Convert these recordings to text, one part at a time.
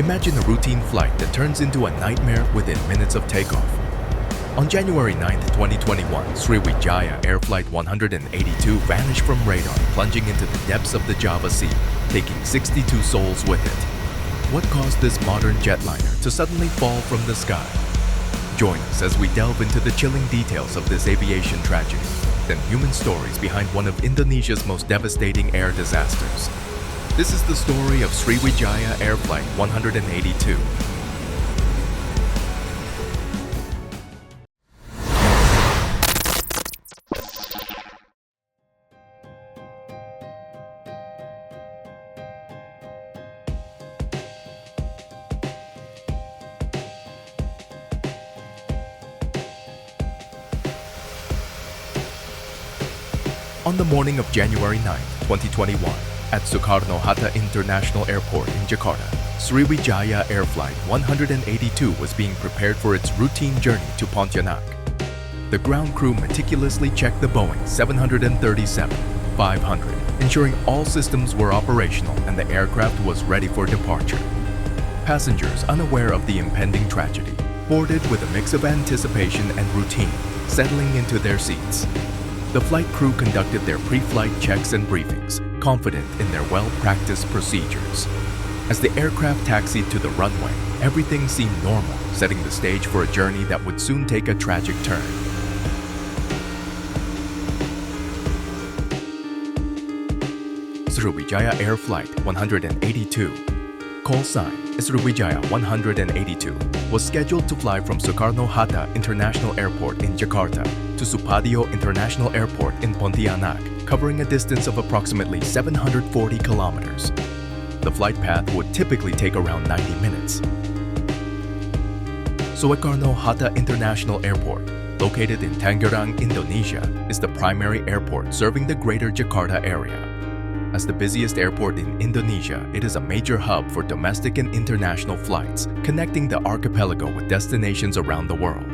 Imagine a routine flight that turns into a nightmare within minutes of takeoff. On January 9, 2021, Sriwijaya Air Flight 182 vanished from radar, plunging into the depths of the Java Sea, taking 62 souls with it. What caused this modern jetliner to suddenly fall from the sky? Join us as we delve into the chilling details of this aviation tragedy, the human stories behind one of Indonesia's most devastating air disasters. This is the story of Sriwijaya Air Flight 182. On the morning of January 9, 2021, at Soekarno-Hatta International Airport in Jakarta, Sriwijaya Air Flight 182 was being prepared for its routine journey to Pontianak. The ground crew meticulously checked the Boeing 737-500, ensuring all systems were operational and the aircraft was ready for departure. Passengers unaware of the impending tragedy boarded with a mix of anticipation and routine, settling into their seats. The flight crew conducted their pre-flight checks and briefings, confident in their well-practiced procedures. As the aircraft taxied to the runway, everything seemed normal, setting the stage for a journey that would soon take a tragic turn. Sriwijaya Air Flight 182, call sign Sriwijaya 182, was scheduled to fly from Soekarno-Hatta International Airport in Jakarta to Supadio International Airport in Pontianak, covering a distance of approximately 740 kilometers. The flight path would typically take around 90 minutes. Soekarno-Hatta International Airport, located in Tangerang, Indonesia, is the primary airport serving the greater Jakarta area. As the busiest airport in Indonesia, it is a major hub for domestic and international flights, connecting the archipelago with destinations around the world.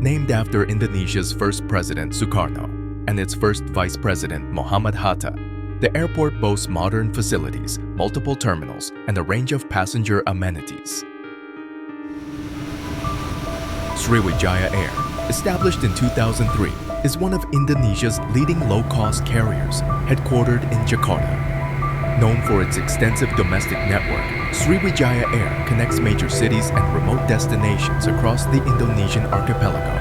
Named after Indonesia's first president Sukarno and its first vice president Muhammad Hatta, the airport boasts modern facilities, multiple terminals, and a range of passenger amenities. Sriwijaya Air, established in 2003, is one of Indonesia's leading low-cost carriers, headquartered in Jakarta. Known for its extensive domestic network, Sriwijaya Air connects major cities and remote destinations across the Indonesian archipelago.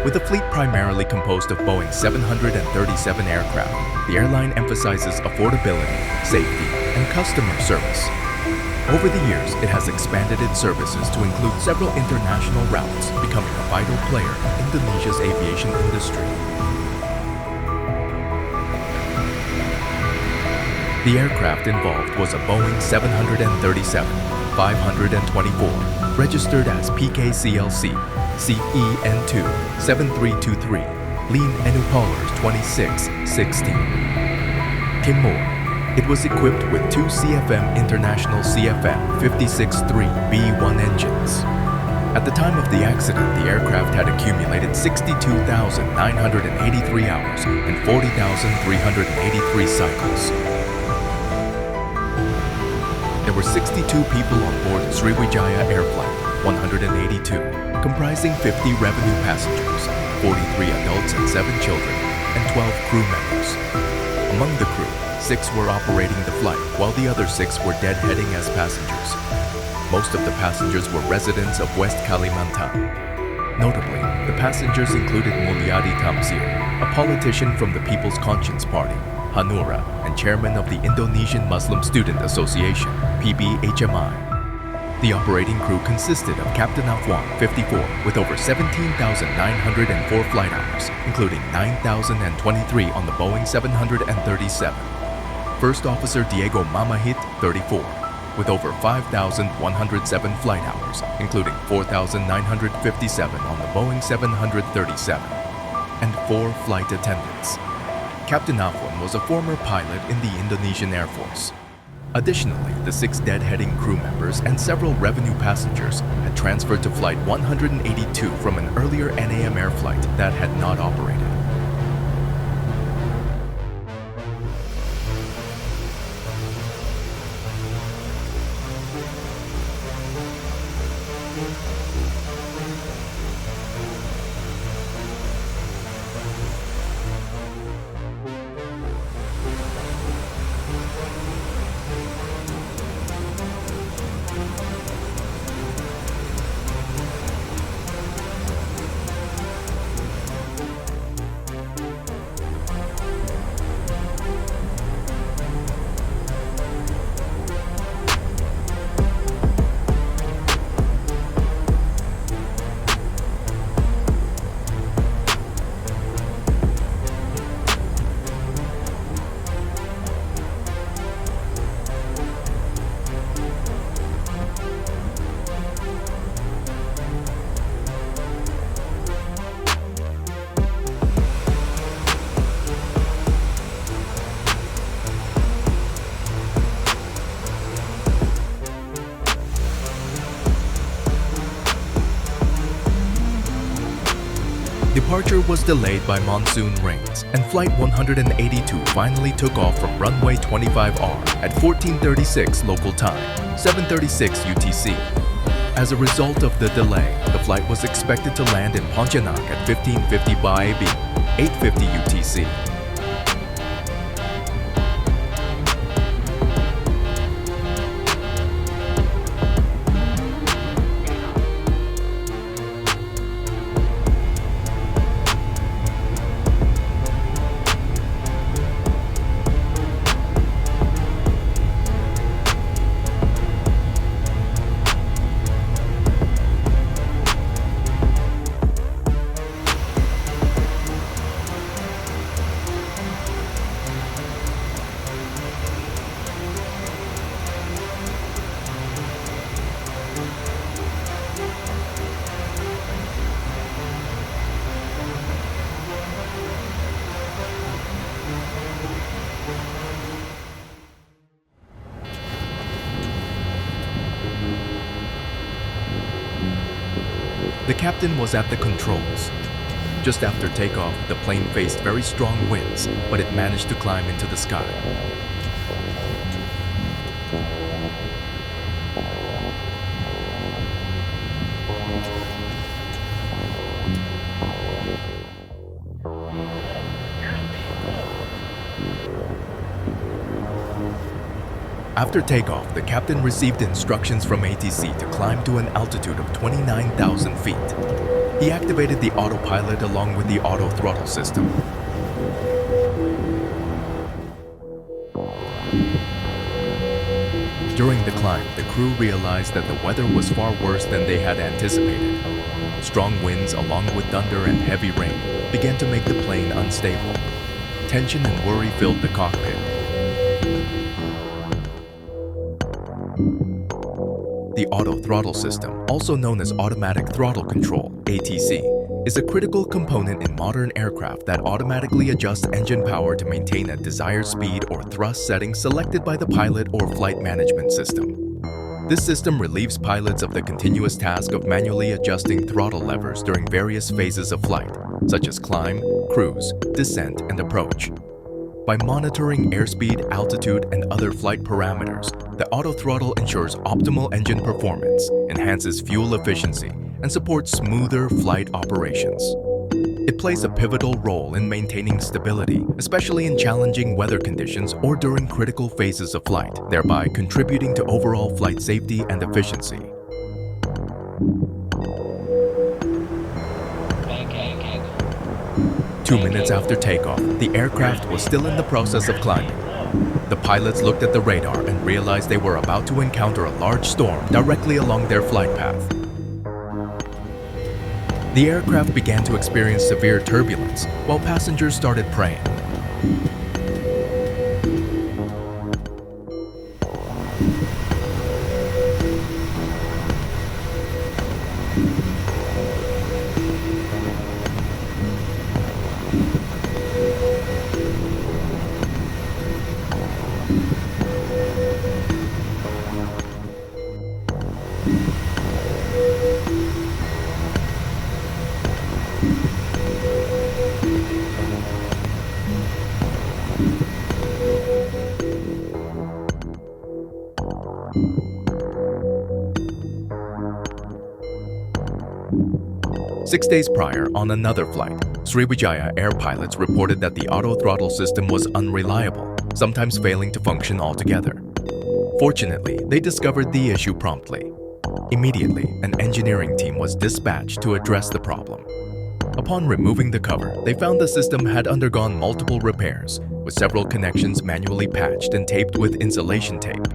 With a fleet primarily composed of Boeing 737 aircraft, the airline emphasizes affordability, safety, and customer service. Over the years, it has expanded its services to include several international routes, becoming a vital player in Indonesia's aviation industry. The aircraft involved was a Boeing 737-524, registered as PKCLC CEN2 7323, Lean Enupolers 2616. Timur. It was equipped with two CFM International CFM 56-3B1 engines. At the time of the accident, the aircraft had accumulated 62,983 hours and 40,383 cycles. There were 62 people on board Sriwijaya Air Flight 182, comprising 50 revenue passengers, 43 adults and 7 children, and 12 crew members. Among the crew, 6 were operating the flight, while the other 6 were deadheading as passengers. Most of the passengers were residents of West Kalimantan. Notably, the passengers included Mulyadi Tamsir, a politician from the People's Conscience Party, Hanura, and chairman of the Indonesian Muslim Student Association, PBHMI. The operating crew consisted of Captain Afwan, 54, with over 17,904 flight hours, including 9,023 on the Boeing 737. First Officer Diego Mamahit, 34, with over 5,107 flight hours, including 4,957 on the Boeing 737, and 4 flight attendants. Captain Afwan was a former pilot in the Indonesian Air Force. Additionally, the 6 deadheading crew members and several revenue passengers had transferred to Flight 182 from an earlier NAM air flight that had not operated. departure was delayed by monsoon rains, and Flight 182 finally took off from runway 25R at 14:36 local time, 7:36 UTC. As a result of the delay, the flight was expected to land in Pontianak at 15:50 BAB, 8:50 UTC. The captain was at the controls. Just after takeoff, the plane faced very strong winds, but it managed to climb into the sky. After takeoff, the captain received instructions from ATC to climb to an altitude of 29,000 feet. He activated the autopilot along with the auto throttle system. During the climb, the crew realized that the weather was far worse than they had anticipated. Strong winds along with thunder and heavy rain began to make the plane unstable. Tension and worry filled the cockpit. The auto throttle system, also known as automatic throttle control, ATC, is a critical component in modern aircraft that automatically adjusts engine power to maintain a desired speed or thrust setting selected by the pilot or flight management system. This system relieves pilots of the continuous task of manually adjusting throttle levers during various phases of flight, such as climb, cruise, descent, and approach. By monitoring airspeed, altitude, and other flight parameters, the auto throttle ensures optimal engine performance, enhances fuel efficiency, and supports smoother flight operations. It plays a pivotal role in maintaining stability, especially in challenging weather conditions or during critical phases of flight, thereby contributing to overall flight safety and efficiency. Two minutes after takeoff, the aircraft was still in the process of climbing. The pilots looked at the radar and realized they were about to encounter a large storm directly along their flight path. The aircraft began to experience severe turbulence, while passengers started praying. Six days prior, on another flight, Sriwijaya Air pilots reported that the auto throttle system was unreliable, sometimes failing to function altogether. Fortunately, they discovered the issue promptly. Immediately, an engineering team was dispatched to address the problem. Upon removing the cover, they found the system had undergone multiple repairs, with several connections manually patched and taped with insulation tape.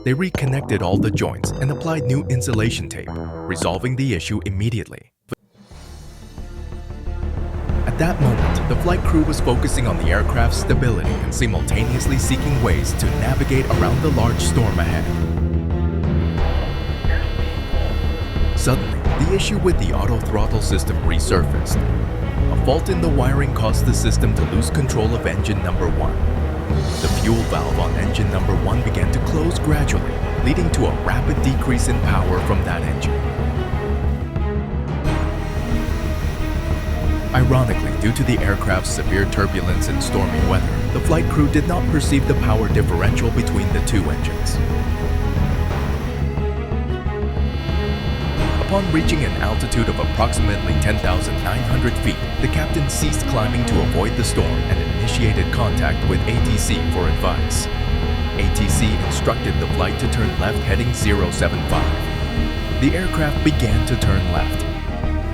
They reconnected all the joints and applied new insulation tape, resolving the issue immediately. At that moment, the flight crew was focusing on the aircraft's stability and simultaneously seeking ways to navigate around the large storm ahead. Suddenly, the issue with the auto throttle system resurfaced. A fault in the wiring caused the system to lose control of engine number 1. The fuel valve on engine number 1 began to close gradually, leading to a rapid decrease in power from that engine. Ironically, due to the aircraft's severe turbulence and stormy weather, the flight crew did not perceive the power differential between the two engines. Upon reaching an altitude of approximately 10,900 feet, the captain ceased climbing to avoid the storm and initiated contact with ATC for advice. ATC instructed the flight to turn left heading 075. The aircraft began to turn left.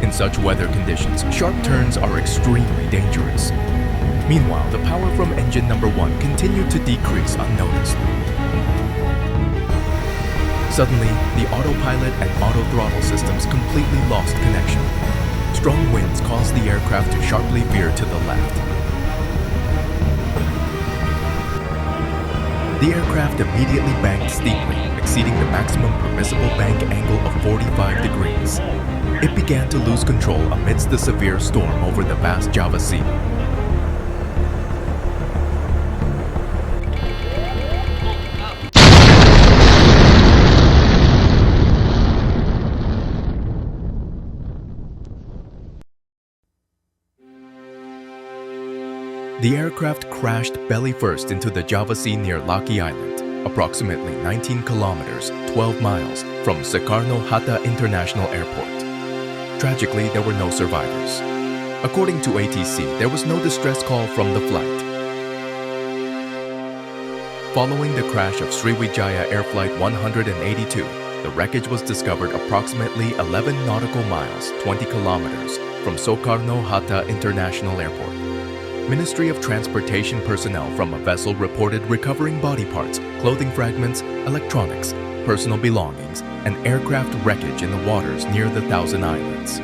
In such weather conditions, sharp turns are extremely dangerous. Meanwhile, the power from engine number 1 continued to decrease unnoticed. Suddenly, the autopilot and auto-throttle systems completely lost connection. Strong winds caused the aircraft to sharply veer to the left. The aircraft immediately banked steeply, exceeding the maximum permissible bank angle of 45 degrees. It began to lose control amidst the severe storm over the vast Java Sea. The aircraft crashed belly first into the Java Sea near Laki Island, approximately 19 kilometers, 12 miles from Soekarno-Hatta International Airport. Tragically, there were no survivors. According to ATC, there was no distress call from the flight. Following the crash of Sriwijaya Air Flight 182, the wreckage was discovered approximately 11 nautical miles, 20 kilometers from Soekarno-Hatta International Airport. Ministry of Transportation personnel from a vessel reported recovering body parts, clothing fragments, electronics, personal belongings, and aircraft wreckage in the waters near the Thousand Islands.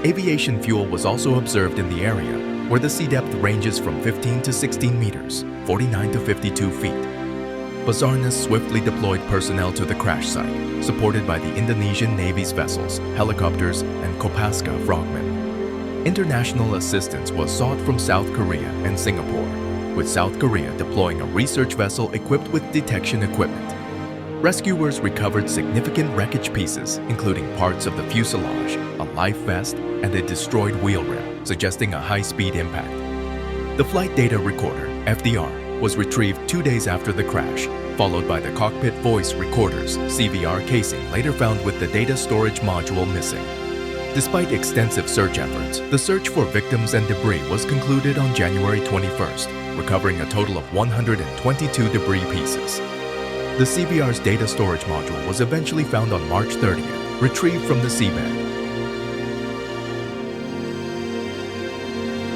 Aviation fuel was also observed in the area, where the sea depth ranges from 15 to 16 meters, 49 to 52 feet. Basarnas swiftly deployed personnel to the crash site, supported by the Indonesian Navy's vessels, helicopters, and Kopaska frogmen. International assistance was sought from South Korea and Singapore, with South Korea deploying a research vessel equipped with detection equipment. Rescuers recovered significant wreckage pieces, including parts of the fuselage, a life vest, and a destroyed wheel rim, suggesting a high-speed impact. The flight data recorder, FDR, was retrieved 2 days after the crash, followed by the cockpit voice recorders, CVR casing later found with the data storage module missing. Despite extensive search efforts, the search for victims and debris was concluded on January 21st, recovering a total of 122 debris pieces. The CVR's data storage module was eventually found on March 30th, retrieved from the seabed.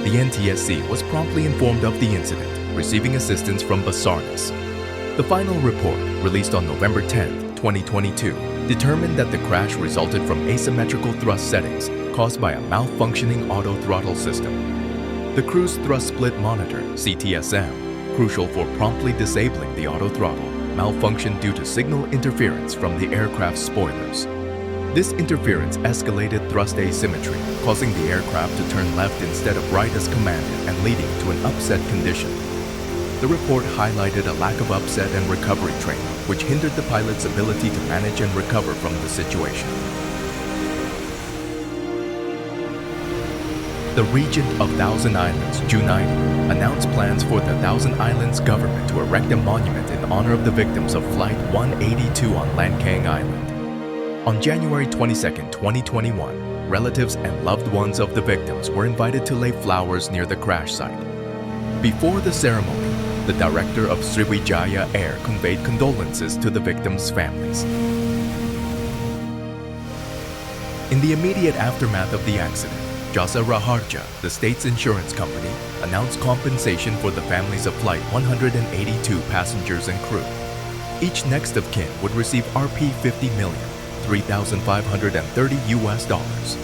The NTSC was promptly informed of the incident, receiving assistance from Basarnas. The final report, released on November 10, 2022, determined that the crash resulted from asymmetrical thrust settings caused by a malfunctioning auto-throttle system. The cruise thrust split monitor, CTSM, crucial for promptly disabling the auto-throttle, malfunctioned due to signal interference from the aircraft's spoilers. This interference escalated thrust asymmetry, causing the aircraft to turn left instead of right as commanded and leading to an upset condition. The report highlighted a lack of upset and recovery training, which hindered the pilot's ability to manage and recover from the situation. The Regent of Thousand Islands, Junaidi, announced plans for the Thousand Islands government to erect a monument in honor of the victims of Flight 182 on Lancang Island. On January 22, 2021, relatives and loved ones of the victims were invited to lay flowers near the crash site. Before the ceremony, the director of Sriwijaya Air conveyed condolences to the victims' families. In the immediate aftermath of the accident, Jasa Raharja, the state's insurance company, announced compensation for the families of Flight 182 passengers and crew. Each next of kin would receive Rp 50 million, $3,530 US.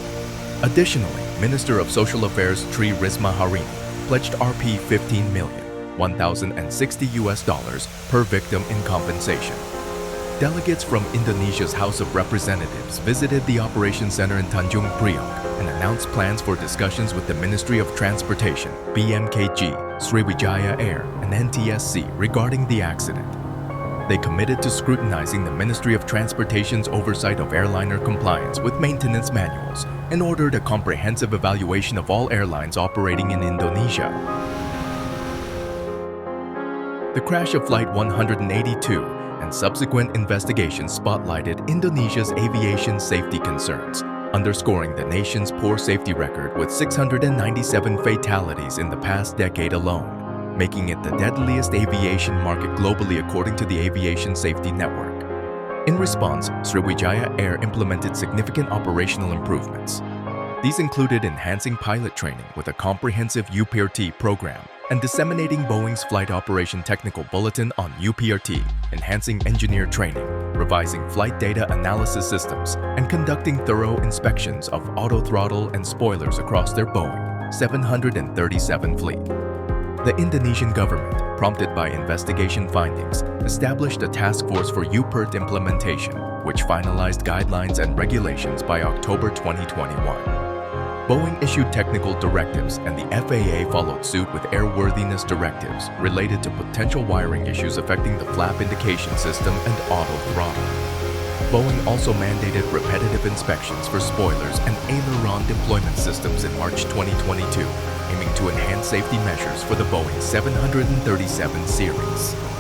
Additionally, Minister of Social Affairs Tri Risma Harini pledged Rp 15 million, $1,060 US per victim in compensation. Delegates from Indonesia's House of Representatives visited the Operations Center in Tanjung Priok and announced plans for discussions with the Ministry of Transportation, BMKG, Sriwijaya Air, and NTSC regarding the accident. they committed to scrutinizing the Ministry of Transportation's oversight of airliner compliance with maintenance manuals and ordered a comprehensive evaluation of all airlines operating in Indonesia. The crash of Flight 182 and subsequent investigations spotlighted Indonesia's aviation safety concerns, underscoring the nation's poor safety record with 697 fatalities in the past decade alone, making it the deadliest aviation market globally according to the Aviation Safety Network. In response, Sriwijaya Air implemented significant operational improvements. These included enhancing pilot training with a comprehensive UPRT program and disseminating Boeing's Flight Operation Technical Bulletin on UPRT, enhancing engineer training, revising flight data analysis systems, and conducting thorough inspections of autothrottle and spoilers across their Boeing 737 fleet. The Indonesian government, prompted by investigation findings, established a task force for UPRT implementation, which finalized guidelines and regulations by October 2021. Boeing issued technical directives and the FAA followed suit with airworthiness directives related to potential wiring issues affecting the flap indication system and autothrottle. Boeing also mandated repetitive inspections for spoilers and aileron deployment systems in March 2022, aiming to enhance safety measures for the Boeing 737 series.